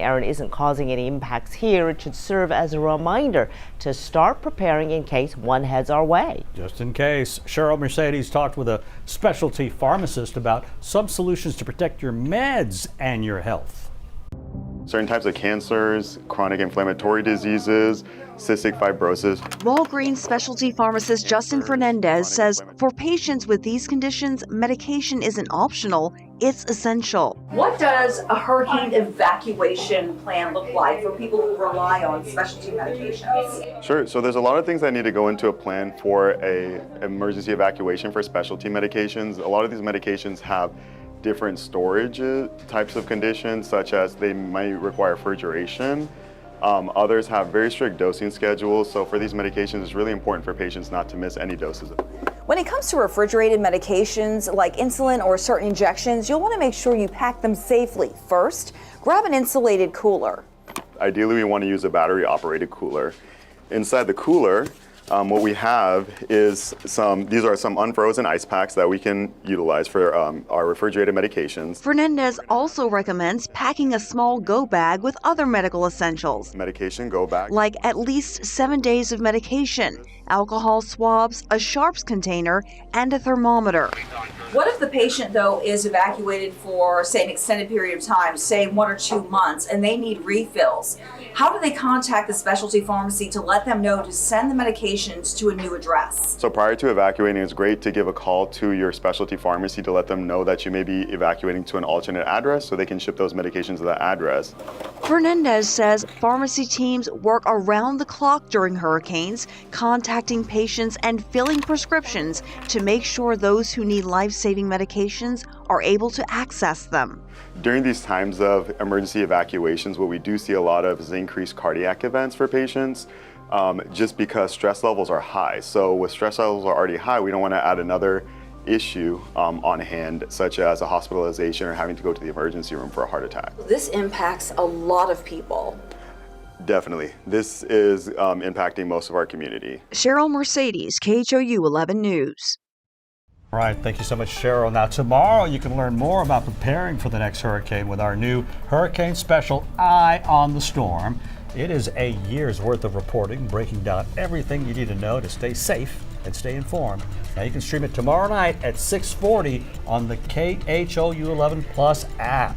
Aaron isn't causing any impacts here. It should serve as a reminder to start preparing in case one heads our way. Just in case. Cheryl Mercedes talked with a specialty pharmacist about some solutions to protect your meds and your health. Certain types of cancers, chronic inflammatory diseases, cystic fibrosis. Walgreens specialty pharmacist Justin Fernandez says for patients with these conditions, medication isn't optional, it's essential. What does a hurricane evacuation plan look like for people who rely on specialty medications? Sure, so there's a lot of things that need to go into a plan for an emergency evacuation for specialty medications. A lot of these medications have different storage types of conditions, such as they might require refrigeration. Others have very strict dosing schedules, so for these medications, it's really important for patients not to miss any doses. When it comes to refrigerated medications like insulin or certain injections, you'll want to make sure you pack them safely. First, grab an insulated cooler. Ideally, we want to use a battery-operated cooler. Inside the cooler, what we have is these are some unfrozen ice packs that we can utilize for our refrigerated medications. Fernandez also recommends packing a small go bag with other medical essentials. Medication go bag. Like at least 7 days of medication, alcohol swabs, a sharps container, and a thermometer. What if the patient, though, is evacuated for, say, an extended period of time, say 1 or 2 months, and they need refills? How do they contact the specialty pharmacy to let them know to send the medications to a new address? So prior to evacuating, it's great to give a call to your specialty pharmacy to let them know that you may be evacuating to an alternate address so they can ship those medications to that address. Fernandez says pharmacy teams work around the clock during hurricanes, contacting patients and filling prescriptions to make sure those who need life-saving medications are able to access them. During these times of emergency evacuations, what we do see a lot of is increased cardiac events for patients, just because stress levels are high. So with stress levels are already high, we don't want to add another issue on hand, such as a hospitalization or having to go to the emergency room for a heart attack. This impacts a lot of people. Definitely. This is impacting most of our community. Cheryl Mercedes, KHOU 11 News. All right, thank you so much, Cheryl. Now, tomorrow you can learn more about preparing for the next hurricane with our new Hurricane Special Eye on the Storm. It is a year's worth of reporting, breaking down everything you need to know to stay safe and stay informed. Now, you can stream it tomorrow night at 6:40 on the KHOU 11 Plus app.